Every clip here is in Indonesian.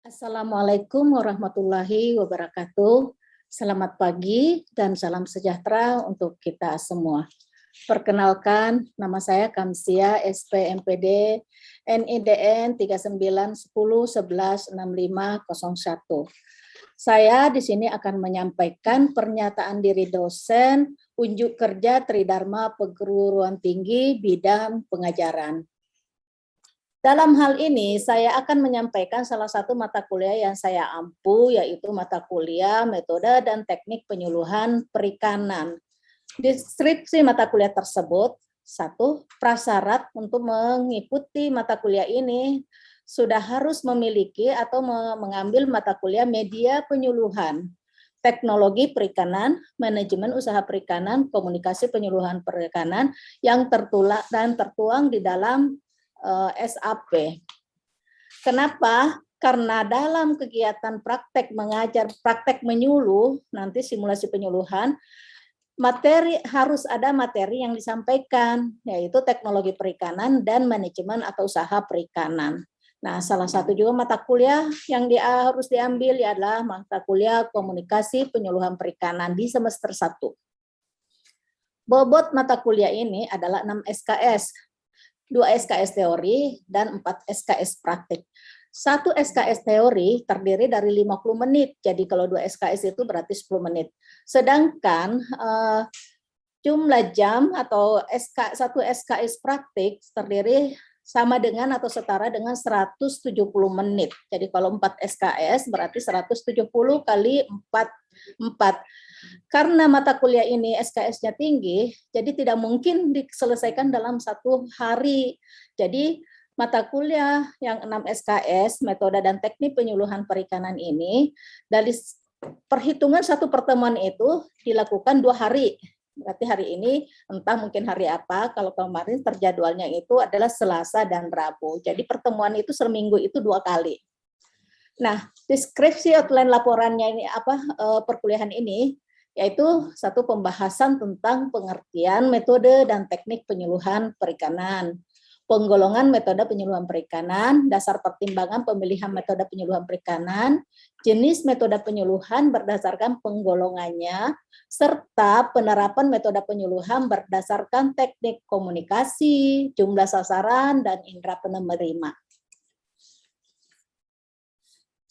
Assalamualaikum warahmatullahi wabarakatuh. Selamat pagi dan salam sejahtera untuk kita semua. Perkenalkan, nama saya Kamsia, SPMPD, NIDN 3910116501. Saya di sini akan menyampaikan pernyataan diri dosen, unjuk kerja Tridharma Perguruan Tinggi bidang pengajaran. Dalam hal ini, saya akan menyampaikan salah satu mata kuliah yang saya ampu, yaitu mata kuliah Metode dan Teknik Penyuluhan Perikanan. Deskripsi mata kuliah tersebut, satu, prasyarat untuk mengikuti mata kuliah ini sudah harus memiliki atau mengambil mata kuliah media penyuluhan, teknologi perikanan, manajemen usaha perikanan, komunikasi penyuluhan perikanan yang tertuang di dalam SAP. Kenapa? Karena dalam kegiatan praktek mengajar, praktek menyuluh, nanti simulasi penyuluhan, harus ada materi yang disampaikan, yaitu teknologi perikanan dan manajemen atau usaha perikanan. Nah, salah satu juga mata kuliah yang harus diambil adalah mata kuliah komunikasi penyuluhan perikanan di semester 1. Bobot mata kuliah ini adalah 6 SKS, 2 SKS teori, dan 4 SKS praktik. 1 SKS teori terdiri dari 50 menit, jadi kalau 2 SKS itu berarti 10 menit. Sedangkan jumlah jam atau 1 SKS praktik terdiri sama dengan atau setara dengan 170 menit. Jadi kalau 4 SKS berarti 170 kali 4. Karena mata kuliah ini SKS-nya tinggi, jadi tidak mungkin diselesaikan dalam 1 hari. Jadi mata kuliah yang 6 SKS, metode dan teknik penyuluhan perikanan ini, dari perhitungan 1 pertemuan itu dilakukan 2 hari. Berarti hari ini entah mungkin hari apa, kalau kemarin terjadwalnya itu adalah Selasa dan Rabu. Jadi pertemuan itu seminggu itu 2 kali. Nah, deskripsi outline laporannya ini perkuliahan ini, yaitu satu pembahasan tentang pengertian metode dan teknik penyuluhan perikanan, penggolongan metode penyuluhan perikanan, dasar pertimbangan pemilihan metode penyuluhan perikanan, jenis metode penyuluhan berdasarkan penggolongannya, serta penerapan metode penyuluhan berdasarkan teknik komunikasi, jumlah sasaran, dan indera penerima.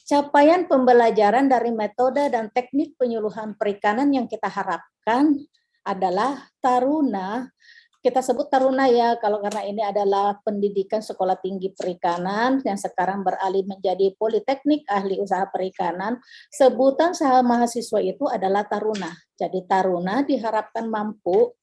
Capaian pembelajaran dari metode dan teknik penyuluhan perikanan yang kita harapkan adalah taruna. Kita sebut taruna ya, kalau karena ini adalah pendidikan sekolah tinggi perikanan yang sekarang beralih menjadi politeknik ahli usaha perikanan. Sebutan mahasiswa itu adalah taruna. Jadi taruna diharapkan mampu,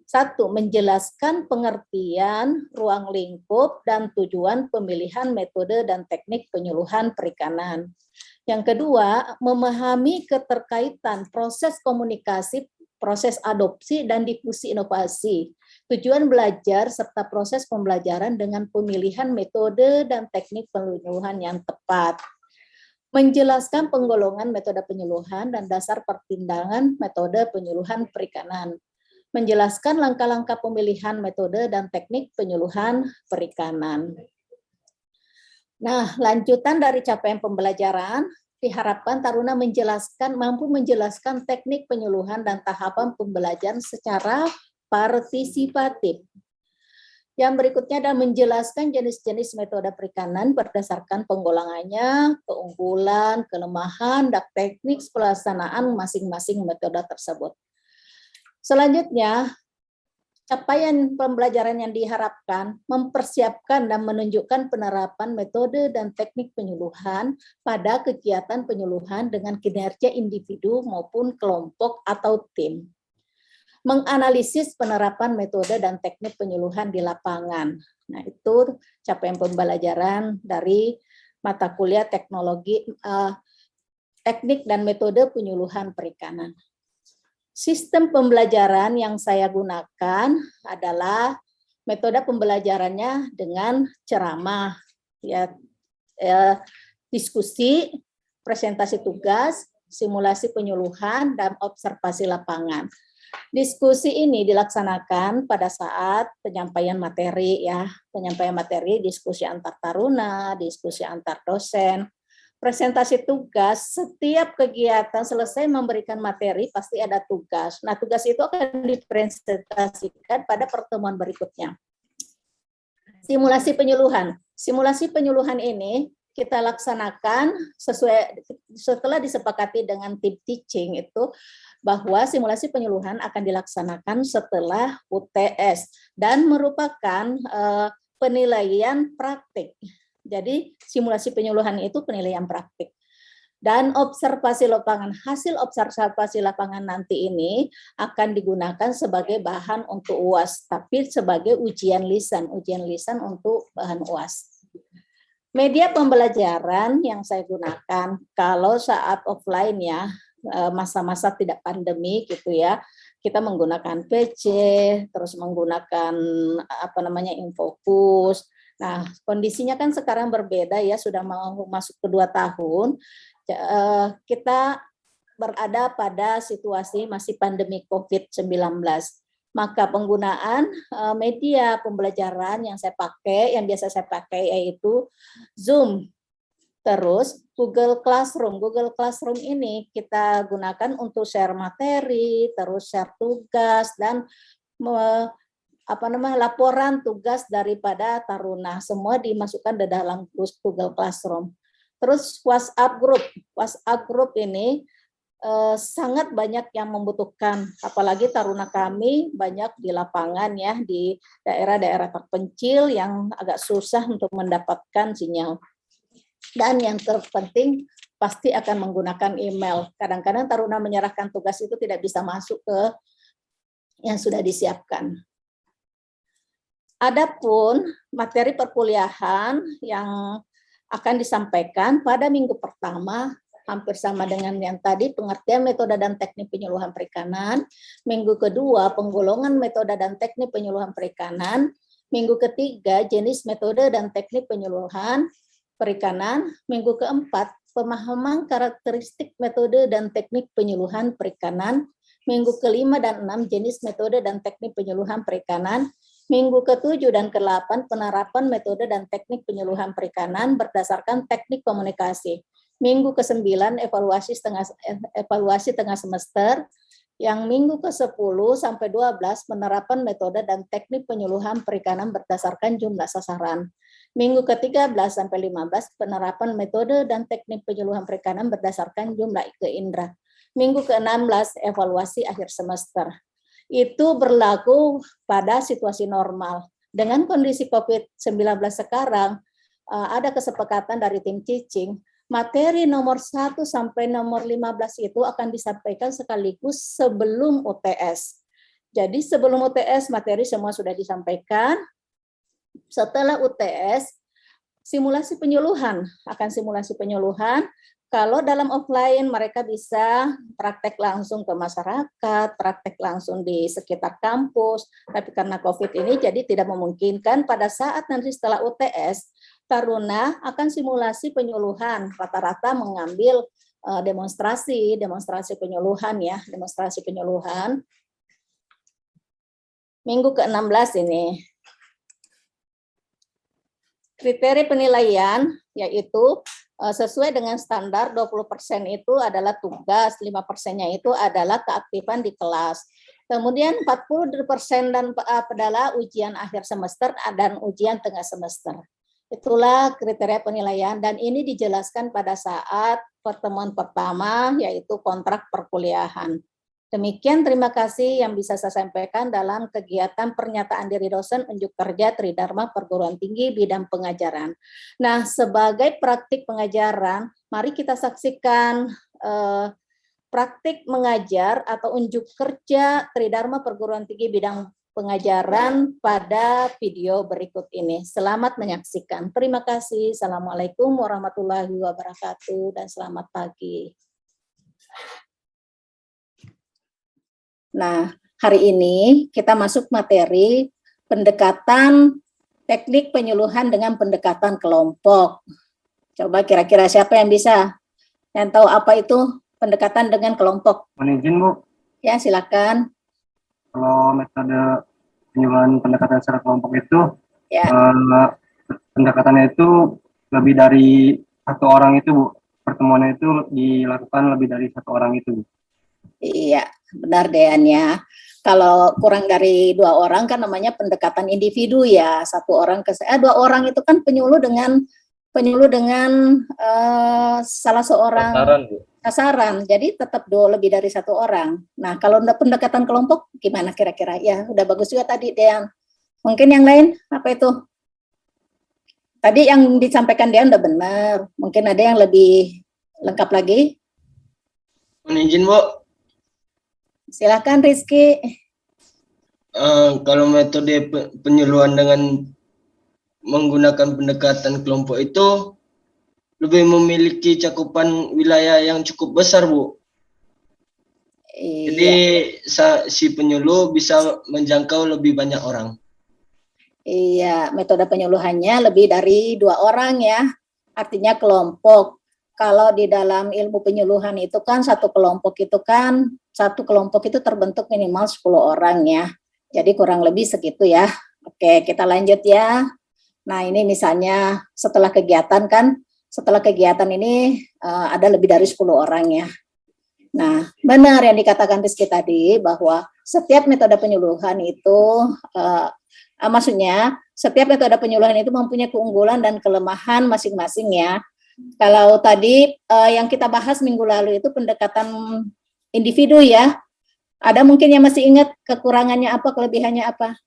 1. Menjelaskan pengertian, ruang lingkup, dan tujuan pemilihan metode dan teknik penyuluhan perikanan. Yang kedua, memahami keterkaitan proses komunikasi, proses adopsi, dan difusi inovasi, tujuan belajar, serta proses pembelajaran dengan pemilihan metode dan teknik penyuluhan yang tepat. Menjelaskan penggolongan metode penyuluhan dan dasar pertimbangan metode penyuluhan perikanan. Menjelaskan langkah-langkah pemilihan metode dan teknik penyuluhan perikanan. Nah, lanjutan dari capaian pembelajaran, diharapkan taruna mampu menjelaskan teknik penyuluhan dan tahapan pembelajaran secara partisipatif. Yang berikutnya adalah menjelaskan jenis-jenis metode perikanan berdasarkan penggolongannya, keunggulan, kelemahan, dan teknik pelaksanaan masing-masing metode tersebut. Selanjutnya, capaian pembelajaran yang diharapkan mempersiapkan dan menunjukkan penerapan metode dan teknik penyuluhan pada kegiatan penyuluhan dengan kinerja individu maupun kelompok atau tim. Menganalisis penerapan metode dan teknik penyuluhan di lapangan. Nah, itu capaian pembelajaran dari mata kuliah teknik dan metode penyuluhan perikanan. Sistem pembelajaran yang saya gunakan adalah metode pembelajarannya dengan ceramah, diskusi, presentasi tugas, simulasi penyuluhan, dan observasi lapangan. Diskusi ini dilaksanakan pada saat penyampaian materi, diskusi antar taruna, diskusi antar dosen, presentasi tugas, setiap kegiatan selesai memberikan materi pasti ada tugas. Nah, tugas itu akan dipresentasikan pada pertemuan berikutnya. Simulasi penyuluhan. Simulasi penyuluhan ini kita laksanakan setelah disepakati dengan tim teaching itu bahwa simulasi penyuluhan akan dilaksanakan setelah UTS dan merupakan penilaian praktik. Jadi simulasi penyuluhan itu penilaian praktik. Dan observasi lapangan, hasil observasi lapangan nanti ini akan digunakan sebagai bahan untuk UAS, tapi sebagai ujian lisan untuk bahan UAS. Media pembelajaran yang saya gunakan, kalau saat offline ya, masa-masa tidak pandemi gitu ya, kita menggunakan PC, terus menggunakan Infocus. Nah, kondisinya kan sekarang berbeda ya, sudah mau masuk ke 2 tahun, kita berada pada situasi masih pandemi COVID-19. Maka penggunaan media pembelajaran yang biasa saya pakai yaitu Zoom, terus Google Classroom. Google Classroom ini kita gunakan untuk share materi, terus share tugas, dan laporan tugas daripada taruna, semua dimasukkan di dalam Google Classroom. Terus WhatsApp group ini sangat banyak yang membutuhkan, apalagi taruna kami banyak di lapangan ya, di daerah-daerah terpencil yang agak susah untuk mendapatkan sinyal. Dan yang terpenting pasti akan menggunakan email. Kadang-kadang taruna menyerahkan tugas itu tidak bisa masuk ke yang sudah disiapkan. Adapun materi perkuliahan yang akan disampaikan pada minggu pertama hampir sama dengan yang tadi, pengertian metode dan teknik penyuluhan perikanan. Minggu kedua, penggolongan metode dan teknik penyuluhan perikanan. Minggu ketiga, jenis metode dan teknik penyuluhan perikanan. Minggu keempat, pemahaman karakteristik metode dan teknik penyuluhan perikanan. Minggu kelima dan 6, jenis metode dan teknik penyuluhan perikanan. Minggu ke-7 dan ke-8, penerapan metode dan teknik penyuluhan perikanan berdasarkan teknik komunikasi. Minggu ke-9, evaluasi tengah semester. Yang minggu ke-10 sampai 12, penerapan metode dan teknik penyuluhan perikanan berdasarkan jumlah sasaran. Minggu ke-13 sampai 15, penerapan metode dan teknik penyuluhan perikanan berdasarkan jumlah IKE Indra. Minggu ke-16, evaluasi akhir semester. Itu berlaku pada situasi normal. Dengan kondisi COVID-19 sekarang, ada kesepakatan dari tim teaching, materi nomor 1 sampai nomor 15 itu akan disampaikan sekaligus sebelum UTS. Jadi sebelum UTS materi semua sudah disampaikan. Setelah UTS, simulasi penyuluhan, kalau dalam offline mereka bisa praktek langsung ke masyarakat, praktek langsung di sekitar kampus, tapi karena COVID ini jadi tidak memungkinkan. Pada saat nanti setelah UTS, taruna akan simulasi penyuluhan, rata-rata mengambil demonstrasi penyuluhan ya, demonstrasi penyuluhan. Minggu ke-16 ini. Kriteria penilaian yaitu sesuai dengan standar 20% itu adalah tugas, 5%-nya itu adalah keaktifan di kelas. Kemudian 40% dan adalah ujian akhir semester dan ujian tengah semester. Itulah kriteria penilaian dan ini dijelaskan pada saat pertemuan pertama yaitu kontrak perkuliahan. Demikian, terima kasih yang bisa saya sampaikan dalam kegiatan pernyataan diri dosen unjuk kerja Tridharma Perguruan Tinggi bidang pengajaran. Nah, sebagai praktik pengajaran, mari kita saksikan praktik mengajar atau unjuk kerja Tridharma Perguruan Tinggi bidang pengajaran pada video berikut ini. Selamat menyaksikan. Terima kasih. Assalamualaikum warahmatullahi wabarakatuh dan selamat pagi. Nah, hari ini kita masuk materi pendekatan teknik penyuluhan dengan pendekatan kelompok. Coba kira-kira siapa yang bisa? Yang tahu apa itu pendekatan dengan kelompok? Mohon izin, Bu. Ya, silakan. Kalau metode penyuluhan pendekatan secara kelompok itu, ya. Pendekatannya itu lebih dari satu orang itu, Bu. pertemuannya itu dilakukan lebih dari satu orang itu. Iya, benar Dean ya. Kalau kurang dari 2 orang kan namanya pendekatan individu ya. 1 orang ke 2 orang itu kan penyuluh dengan salah seorang Sasaran, Bu. sasaran. Jadi tetap lebih dari 1 orang. Nah, kalau pendekatan kelompok gimana kira-kira? Ya, udah bagus juga tadi Dean. Mungkin yang lain apa itu? Tadi yang disampaikan Dean udah benar. Mungkin ada yang lebih lengkap lagi. Mohon izin, Bu. Silakan Rizky. Kalau metode penyuluhan dengan menggunakan pendekatan kelompok itu lebih memiliki cakupan wilayah yang cukup besar, Bu. Jadi si penyuluh bisa menjangkau lebih banyak orang. Iya, metode penyuluhannya lebih dari 2 orang ya. Artinya kelompok. Kalau di dalam ilmu penyuluhan itu kan satu kelompok itu terbentuk minimal 10 orang ya. Jadi kurang lebih segitu ya. Oke, kita lanjut ya. Nah, ini misalnya setelah kegiatan ini ada lebih dari 10 orang ya. Nah, benar yang dikatakan Rizky tadi bahwa setiap metode penyuluhan itu maksudnya setiap metode penyuluhan itu mempunyai keunggulan dan kelemahan masing-masing ya. Kalau tadi yang kita bahas minggu lalu itu pendekatan individu ya. Ada mungkin yang masih ingat kekurangannya apa, kelebihannya apa?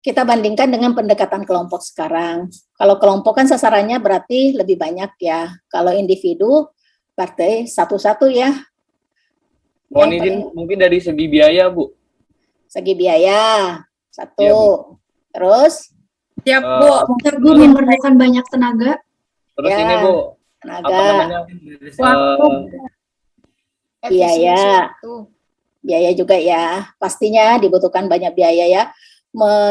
Kita bandingkan dengan pendekatan kelompok sekarang. Kalau kelompok kan sasarannya berarti lebih banyak ya. Kalau individu berarti satu-satu ya. Mohon izin mungkin dari segi biaya, Bu. Segi biaya, satu. Iya, Bu. Terus? Siap, Bu. Bu memerlukan banyak tenaga. Terus Ya, ini, Bu. tenaga. Apa namanya? Biaya juga ya. Pastinya dibutuhkan banyak biaya ya.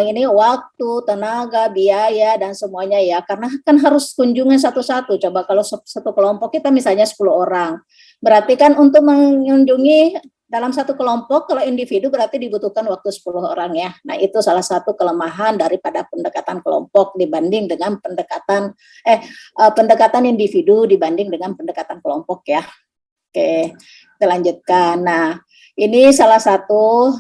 Ini waktu, tenaga, biaya, dan semuanya ya. Karena kan harus kunjungan satu-satu. Coba kalau satu kelompok kita misalnya 10 orang. Berarti kan untuk mengunjungi dalam satu kelompok, kalau individu berarti dibutuhkan waktu 10 orang ya. Nah, itu salah satu kelemahan daripada pendekatan kelompok dibanding dengan pendekatan individu dibanding dengan pendekatan kelompok ya. Oke, kita lanjutkan. Nah, ini salah satu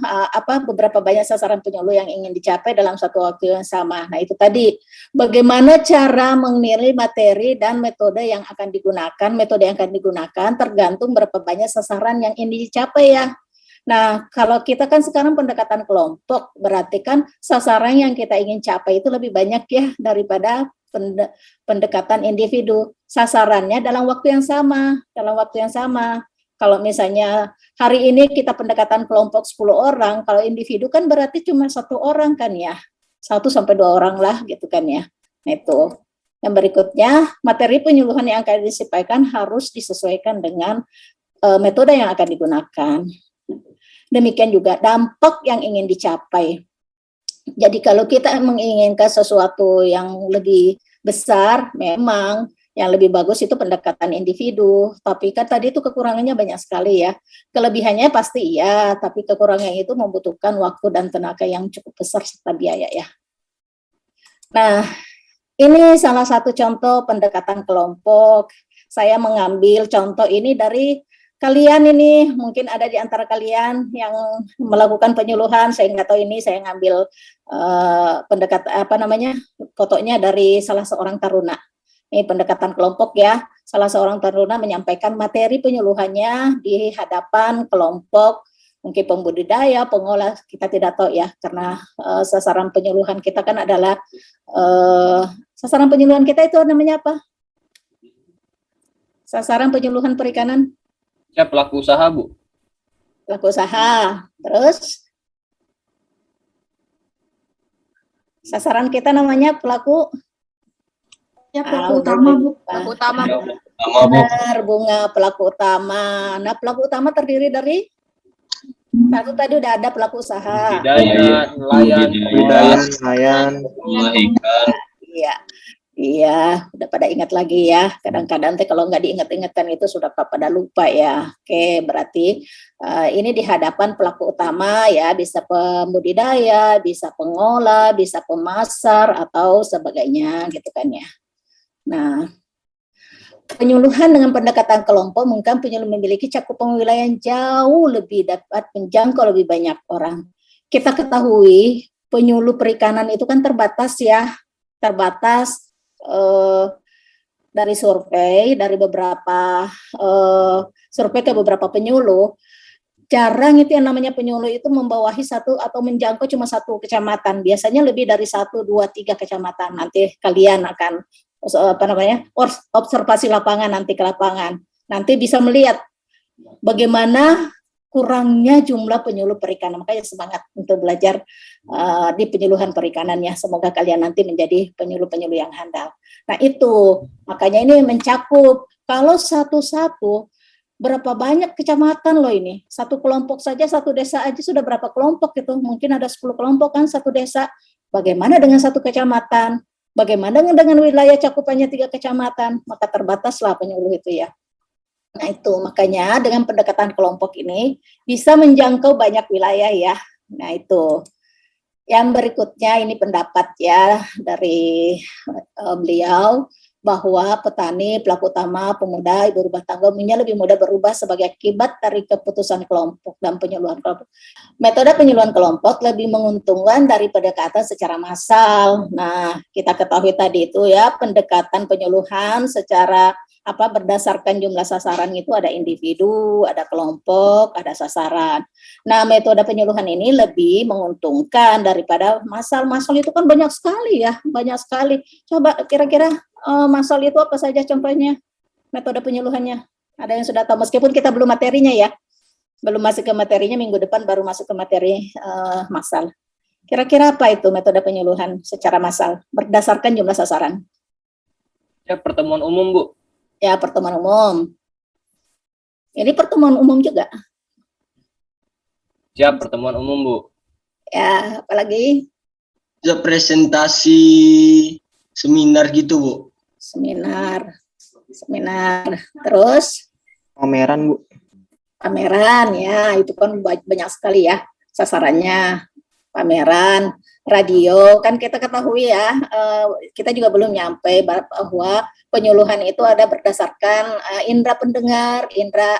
beberapa banyak sasaran penyuluh yang ingin dicapai dalam satu waktu yang sama. Nah, itu tadi bagaimana cara menilai materi dan metode yang akan digunakan. Metode yang akan digunakan tergantung berapa banyak sasaran yang ingin dicapai ya. Nah, kalau kita kan sekarang pendekatan kelompok, berarti kan sasaran yang kita ingin capai itu lebih banyak ya daripada pendekatan individu. Sasarannya dalam waktu yang sama, Kalau misalnya hari ini kita pendekatan kelompok 10 orang, kalau individu kan berarti cuma 1 orang kan ya. 1 sampai 2 orang lah gitu kan ya. Nah, itu. Yang berikutnya, materi penyuluhan yang akan disampaikan harus disesuaikan dengan metode yang akan digunakan. Demikian juga dampak yang ingin dicapai. Jadi kalau kita menginginkan sesuatu yang lebih besar, memang yang lebih bagus itu pendekatan individu. Tapi kan tadi itu kekurangannya banyak sekali ya. Kelebihannya pasti iya, tapi kekurangannya itu membutuhkan waktu dan tenaga yang cukup besar serta biaya ya. Nah, ini salah satu contoh pendekatan kelompok. Saya mengambil contoh ini dari kalian ini, mungkin ada di antara kalian yang melakukan penyuluhan, saya nggak tahu ini, saya ngambil fotonya dari salah seorang taruna. Ini pendekatan kelompok ya, salah seorang taruna menyampaikan materi penyuluhannya di hadapan kelompok, mungkin pembudidaya, pengolah, kita tidak tahu ya, karena sasaran penyuluhan kita kan adalah, sasaran penyuluhan kita itu namanya apa? Sasaran penyuluhan perikanan? Ya, pelaku usaha, Bu. Pelaku usaha. Terus sasaran kita namanya pelaku utama, Bu. Pelaku utama. Benar, Bunga, pelaku utama. Nah, pelaku utama terdiri dari satu tadi udah ada pelaku usaha. Budidaya, nelayan, ikan. Iya, udah pada ingat lagi ya. Kadang-kadang kalau nggak diingat-ingatkan itu sudah pada lupa ya. Oke, berarti ini di hadapan pelaku utama ya, bisa pembudidaya, bisa pengolah, bisa pemasar atau sebagainya gitu kan ya. Nah, Penyuluhan dengan pendekatan kelompok mungkin penyuluh memiliki cakupan wilayah yang jauh lebih dapat menjangkau lebih banyak orang. Kita ketahui penyuluh perikanan itu kan terbatas ya, terbatas dari survei, dari beberapa survei ke beberapa penyuluh. Jarang itu yang namanya penyuluh itu membawahi satu atau menjangkau cuma satu kecamatan. Biasanya lebih dari 1, 2, 3 kecamatan. Nanti kalian akan observasi lapangan nanti ke lapangan. Nanti bisa melihat bagaimana kurangnya jumlah penyuluh perikanan. Makanya semangat untuk belajar di penyuluhan perikanannya. Semoga kalian nanti menjadi penyuluh-penyuluh yang handal. Nah itu, makanya ini mencakup. Kalau satu-satu, berapa banyak kecamatan loh ini. Satu kelompok saja, satu desa aja sudah berapa kelompok itu. Mungkin ada 10 kelompok kan satu desa. Bagaimana dengan satu kecamatan? Bagaimana dengan wilayah cakupannya 3 kecamatan? Maka terbataslah penyuluh itu ya. Nah itu, makanya dengan pendekatan kelompok ini bisa menjangkau banyak wilayah ya. Nah itu. Yang berikutnya ini pendapat ya dari beliau, bahwa petani, pelaku utama, pemuda, ibu rumah tangga umumnya lebih mudah berubah sebagai akibat dari keputusan kelompok dan penyuluhan kelompok. Metode penyuluhan kelompok lebih menguntungkan dari pendekatan secara massal. Nah, kita ketahui tadi itu ya, pendekatan penyuluhan secara berdasarkan jumlah sasaran itu ada individu, ada kelompok, ada sasaran. Nah, metode penyuluhan ini lebih menguntungkan daripada massal. Massal itu kan banyak sekali ya, banyak sekali. Coba kira-kira massal itu apa saja contohnya? Metode penyuluhannya. Ada yang sudah tahu, meskipun kita belum materinya ya. Belum masuk ke materinya, minggu depan baru masuk ke materi massal. Kira-kira apa itu metode penyuluhan secara massal berdasarkan jumlah sasaran? Ya, pertemuan umum, Bu. Ya, pertemuan umum. Ini pertemuan umum juga. Siap, pertemuan umum, Bu. Ya, apalagi? Bisa presentasi seminar gitu, Bu. Seminar. Terus? Pameran, Bu. Pameran, ya. Itu kan banyak sekali ya sasarannya. Pameran, radio, kan kita ketahui ya, kita juga belum nyampe bahwa penyuluhan itu ada berdasarkan indera pendengar, indera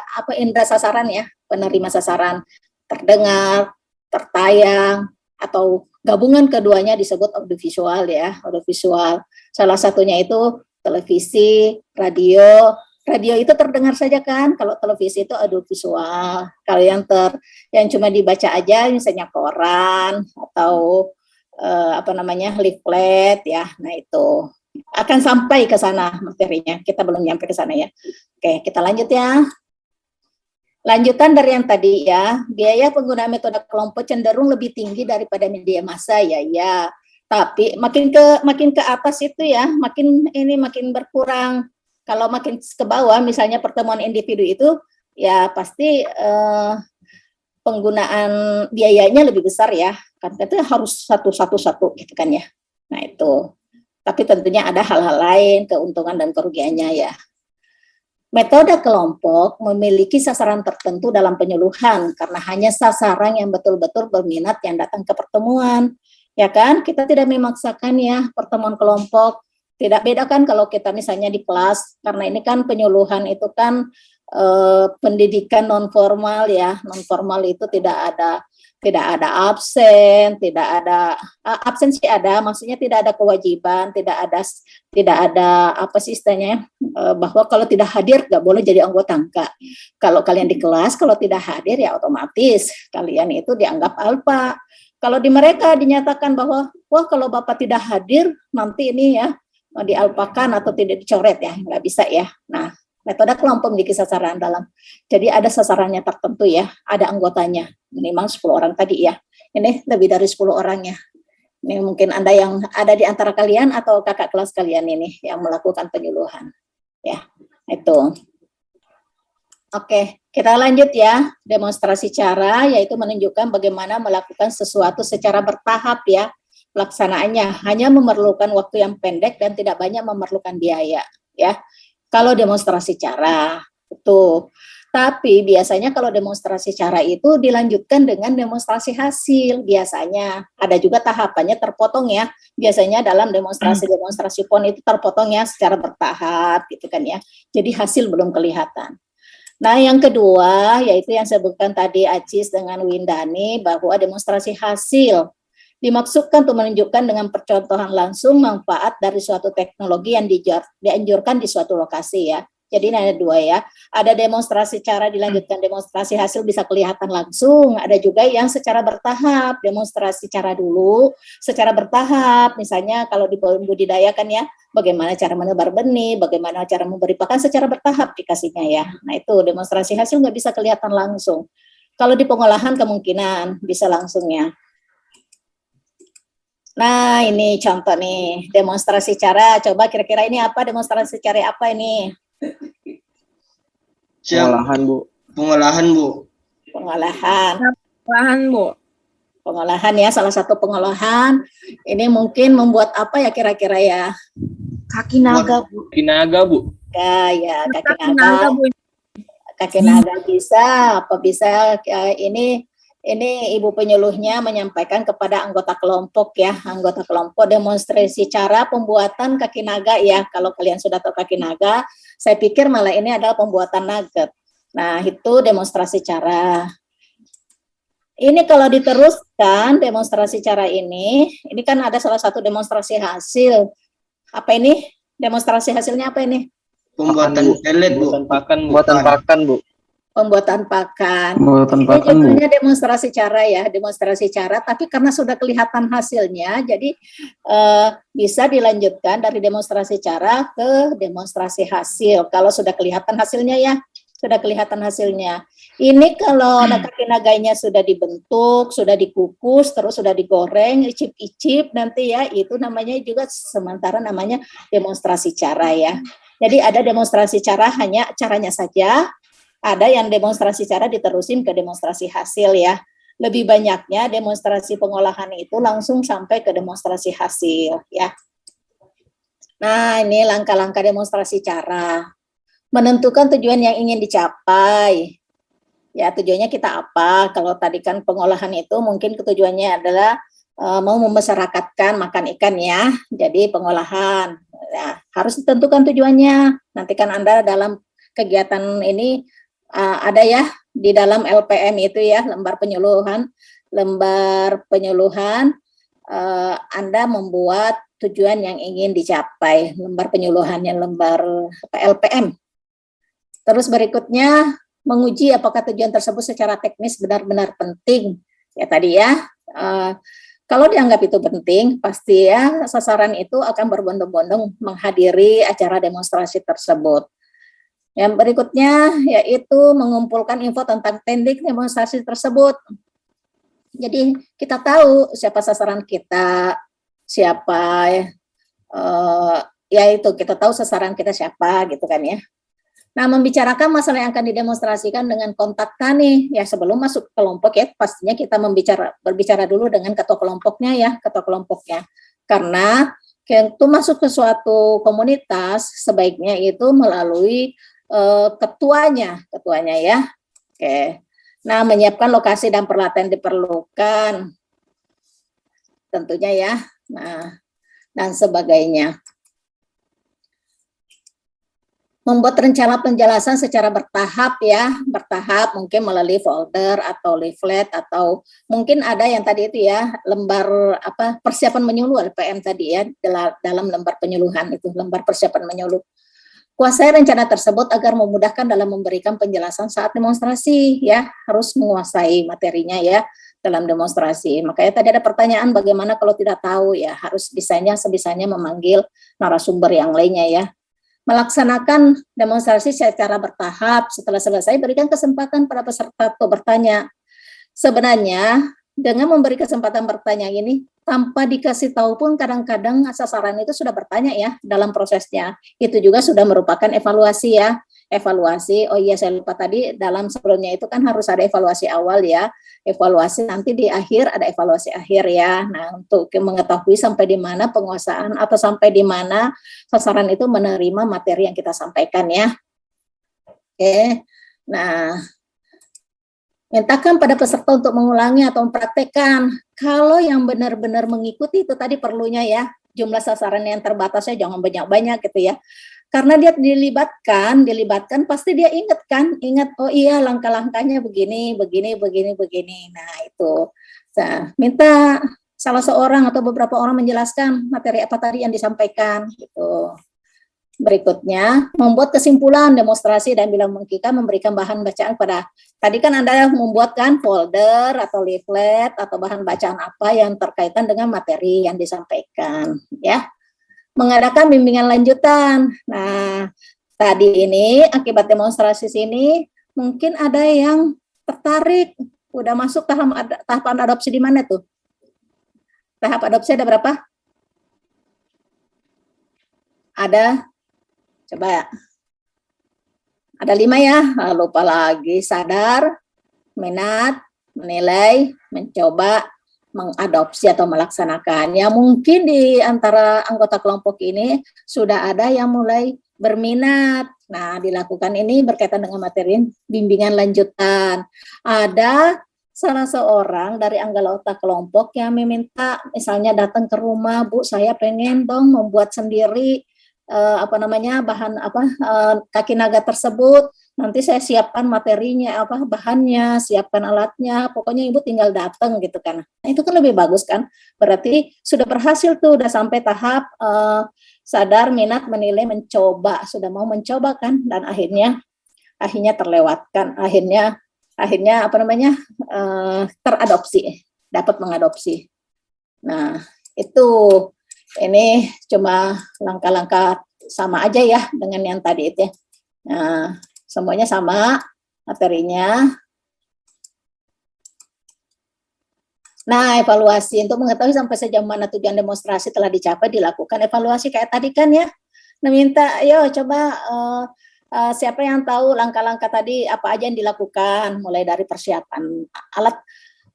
sasaran ya, penerima sasaran, terdengar, tertayang, atau gabungan keduanya disebut audiovisual ya, audiovisual. Salah satunya itu televisi, radio. Radio itu terdengar saja kan, kalau televisi itu audiovisual. Kalau yang cuma dibaca aja, misalnya koran atau leaflet ya. Nah itu akan sampai ke sana materinya. Kita belum nyampe ke sana ya. Oke, kita lanjut ya. Lanjutan dari yang tadi ya, biaya penggunaan metode kelompok cenderung lebih tinggi daripada media massa ya. Tapi makin ke atas itu ya, makin berkurang. Kalau makin ke bawah, misalnya pertemuan individu itu, ya pasti penggunaan biayanya lebih besar ya. Kan itu harus satu gitu kan ya. Nah itu. Tapi tentunya ada hal-hal lain, keuntungan dan kerugiannya ya. Metode kelompok memiliki sasaran tertentu dalam penyuluhan, karena hanya sasaran yang betul-betul berminat yang datang ke pertemuan. Ya kan, kita tidak memaksakan ya pertemuan kelompok. Tidak beda kan kalau kita misalnya di kelas, karena ini kan penyuluhan itu kan pendidikan non formal ya. Non formal itu tidak ada absen, absen sih ada, maksudnya tidak ada kewajiban, tidak ada apa sih istilahnya, bahwa kalau tidak hadir nggak boleh jadi anggota, enggak. Kalau kalian di kelas kalau tidak hadir ya otomatis kalian itu dianggap alfa. Kalau di mereka dinyatakan bahwa wah kalau Bapak tidak hadir nanti ini ya dialpakan atau tidak dicoret ya, nggak bisa ya. Nah, metode kelompok memiliki sasaran dalam. Jadi ada sasarannya tertentu ya, ada anggotanya, minimal 10 orang tadi ya. Ini lebih dari 10 orang ya. Ini mungkin Anda yang ada di antara kalian atau kakak kelas kalian ini yang melakukan penyuluhan. Ya, itu. Oke, kita lanjut ya. Demonstrasi cara yaitu menunjukkan bagaimana melakukan sesuatu secara bertahap ya. Pelaksanaannya hanya memerlukan waktu yang pendek dan tidak banyak memerlukan biaya ya. Kalau demonstrasi cara itu, Tapi biasanya kalau demonstrasi cara itu dilanjutkan dengan demonstrasi hasil. Biasanya ada juga tahapannya terpotong ya. Biasanya dalam demonstrasi PON itu terpotong ya secara bertahap gitu kan ya. Jadi hasil belum kelihatan. Nah, yang kedua yaitu yang sebutkan tadi Acis dengan Windani bahwa demonstrasi hasil dimaksudkan untuk menunjukkan dengan percontohan langsung manfaat dari suatu teknologi yang dianjurkan di suatu lokasi ya. Jadi ada dua ya, ada demonstrasi cara dilanjutkan demonstrasi hasil bisa kelihatan langsung, ada juga yang secara bertahap, demonstrasi cara dulu secara bertahap, misalnya kalau di budidaya kan ya, bagaimana cara menebar benih, bagaimana cara memberi pakan secara bertahap dikasihnya ya. Nah itu demonstrasi hasil nggak bisa kelihatan langsung. Kalau di pengolahan kemungkinan bisa langsung ya. Nah ini contoh nih, demonstrasi cara, coba kira-kira ini apa demonstrasi cara apa ini? Pengolahan, Bu. Pengolahan, Bu. Pengolahan. Pengolahan, Bu. Pengolahan ya, salah satu pengolahan. Ini mungkin membuat apa ya kira-kira ya? Kaki naga, Bu. Kaki naga, Bu. Ya, kaki Kaki naga, naga. Bu. Kaki naga bisa, apa bisa ini Ibu penyuluhnya menyampaikan kepada anggota kelompok ya, anggota kelompok demonstrasi cara pembuatan kaki naga ya. Kalau kalian sudah tahu kaki naga, saya pikir malah ini adalah pembuatan nugget. Nah, itu demonstrasi cara. Ini kalau diteruskan demonstrasi cara ini kan ada salah satu demonstrasi hasil. Apa ini? Demonstrasi hasilnya apa ini? Pembuatan pelet, Bu. Pembuatan pakan, Bu. Pembuatan pakan, Bu. Pembuatan pakan. Pembuatan Ini pakan, Bu. judulnya demonstrasi cara ya, demonstrasi cara. Tapi karena sudah kelihatan hasilnya, jadi bisa dilanjutkan dari demonstrasi cara ke demonstrasi hasil. Kalau sudah kelihatan hasilnya ya, sudah kelihatan hasilnya. Ini kalau kaki naganya sudah dibentuk, sudah dikukus, terus sudah digoreng, icip-icip nanti ya, itu namanya juga sementara namanya demonstrasi cara ya. Jadi ada demonstrasi cara hanya caranya saja. Ada yang demonstrasi cara diterusin ke demonstrasi hasil ya. Lebih banyaknya demonstrasi pengolahan itu langsung sampai ke demonstrasi hasil ya. Nah ini langkah-langkah demonstrasi cara. Menentukan tujuan yang ingin dicapai. Ya tujuannya kita apa? Kalau tadi kan pengolahan itu mungkin tujuannya adalah mau memasyarakatkan makan ikan ya. Jadi pengolahan. Ya, harus ditentukan tujuannya. Nanti kan Anda dalam kegiatan ini ada ya di dalam LPM itu ya, lembar penyuluhan Anda membuat tujuan yang ingin dicapai, lembar penyuluhannya, lembar LPM. Terus berikutnya menguji apakah tujuan tersebut secara teknis benar-benar penting ya tadi ya. Kalau dianggap itu penting, pasti ya sasaran itu akan berbondong-bondong menghadiri acara demonstrasi tersebut. Yang berikutnya yaitu mengumpulkan info tentang teknik demonstrasi tersebut. Jadi kita tahu siapa sasaran kita, siapa ya itu kita tahu sasaran kita siapa gitu kan ya. Nah, membicarakan masalah yang akan didemonstrasikan dengan kontak nih ya sebelum masuk kelompok ya pastinya kita berbicara dulu dengan ketua kelompoknya ya, ketua kelompoknya. Karena itu masuk ke suatu komunitas sebaiknya itu melalui ketuanya ya. Oke. Nah, menyiapkan lokasi dan peralatan diperlukan tentunya ya. Nah, dan sebagainya. Membuat rencana penjelasan secara bertahap ya, bertahap mungkin melalui folder atau leaflet atau mungkin ada yang tadi itu ya lembar apa persiapan menyuluh LPM tadi ya dalam lembar penyuluhan itu lembar persiapan menyuluh. Kuasai rencana tersebut agar memudahkan dalam memberikan penjelasan saat demonstrasi ya, harus menguasai materinya ya dalam demonstrasi. Makanya tadi ada pertanyaan bagaimana kalau tidak tahu ya, harus sebisanya memanggil narasumber yang lainnya ya. Melaksanakan demonstrasi secara bertahap, setelah selesai berikan kesempatan pada peserta untuk bertanya. Sebenarnya dengan memberi kesempatan bertanya ini tanpa dikasih tahu pun kadang-kadang sasaran itu sudah bertanya ya dalam prosesnya. Itu juga sudah merupakan evaluasi ya. Evaluasi, oh iya saya lupa tadi dalam sebelumnya itu kan harus ada evaluasi awal ya. Evaluasi nanti di akhir ada evaluasi akhir ya. Nah, untuk mengetahui sampai di mana penguasaan atau sampai di mana sasaran itu menerima materi yang kita sampaikan ya. Oke. Nah, mintakan pada peserta untuk mengulangi atau mempraktekkan. Kalau yang benar-benar mengikuti itu tadi perlunya ya, jumlah sasaran yang terbatasnya jangan banyak-banyak gitu ya. Karena dia dilibatkan pasti dia ingat oh iya langkah-langkahnya begini. Nah itu, nah, minta salah seorang atau beberapa orang menjelaskan materi apa tadi yang disampaikan gitu. Berikutnya, membuat kesimpulan demonstrasi dan bilang mengkika memberikan bahan bacaan pada, tadi kan Anda membuatkan folder atau leaflet atau bahan bacaan apa yang terkaitan dengan materi yang disampaikan, ya. Mengadakan bimbingan lanjutan. Nah, tadi ini akibat demonstrasi sini, mungkin ada yang tertarik, udah masuk tahapan adopsi di mana tuh? Tahap adopsi ada berapa? Ada? Coba, ada 5 ya, lupa lagi, sadar, minat, menilai, mencoba, mengadopsi atau melaksanakan. Ya mungkin di antara anggota kelompok ini sudah ada yang mulai berminat. Nah, dilakukan ini berkaitan dengan materi bimbingan lanjutan. Ada salah seorang dari anggota kelompok yang meminta, misalnya datang ke rumah, Bu, saya pengen dong membuat sendiri bahan kaki naga tersebut, nanti saya siapkan materinya, bahannya, siapkan alatnya, pokoknya ibu tinggal datang gitu kan. Nah, itu kan lebih bagus kan, berarti sudah berhasil tuh, udah sampai tahap sadar, minat, menilai, mencoba, sudah mau mencoba kan, dan akhirnya terlewatkan, akhirnya teradopsi, dapat mengadopsi. Nah, itu ini cuma langkah-langkah sama aja ya dengan yang tadi itu ya. Nah, semuanya sama materinya. Nah, evaluasi untuk mengetahui sampai sejauh mana tujuan demonstrasi telah dicapai, dilakukan evaluasi kayak tadi kan ya. Nah, minta, ayo coba siapa yang tahu langkah-langkah tadi apa aja yang dilakukan, mulai dari persiapan alat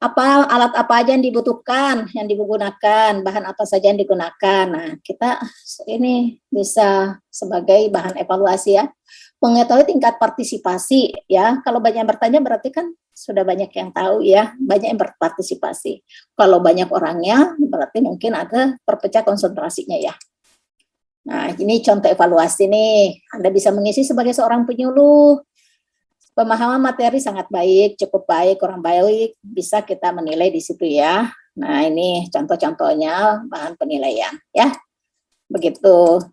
apa aja yang dibutuhkan, yang digunakan, bahan apa saja yang digunakan. Nah, kita ini bisa sebagai bahan evaluasi ya. Mengetahui tingkat partisipasi ya. Kalau banyak yang bertanya berarti kan sudah banyak yang tahu ya, banyak yang berpartisipasi. Kalau banyak orangnya berarti mungkin ada terpecah konsentrasinya ya. Nah, ini contoh evaluasi nih. Anda bisa mengisi sebagai seorang penyuluh. Pemahaman materi sangat baik, cukup baik, kurang baik, bisa kita menilai di situ ya. Nah, ini contoh-contohnya bahan penilaian ya. Begitu.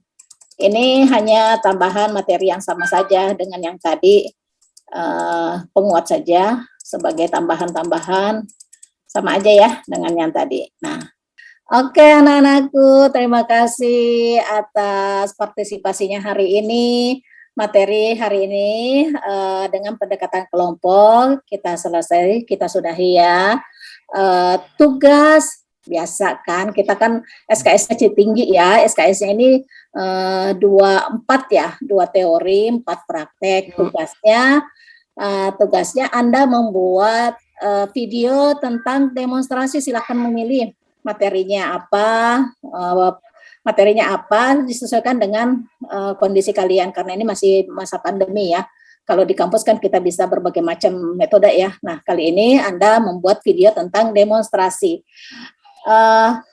Ini hanya tambahan materi yang sama saja dengan yang tadi, penguat saja sebagai tambahan-tambahan, sama aja ya dengan yang tadi. Nah, oke anak-anakku, terima kasih atas partisipasinya hari ini. Materi hari ini dengan pendekatan kelompok kita selesai, kita sudahi ya. Tugas biasa kan, kita kan SKS-nya tinggi ya, SKS-nya ini 4 ya, 2 teori, 4 praktek. Tugasnya Anda membuat video tentang demonstrasi, silakan memilih materinya apa, disesuaikan dengan kondisi kalian, karena ini masih masa pandemi ya. Kalau di kampus kan kita bisa berbagai macam metode ya. Nah, kali ini Anda membuat video tentang demonstrasi.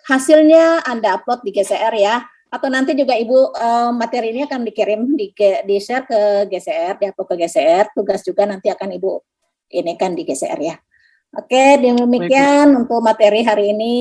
Hasilnya Anda upload di GCR ya, atau nanti juga Ibu materi ini akan dikirim, di-share ke GCR, di-upload ke GCR, tugas juga nanti akan Ibu ini kan di GCR ya. Oke, demikian untuk materi hari ini.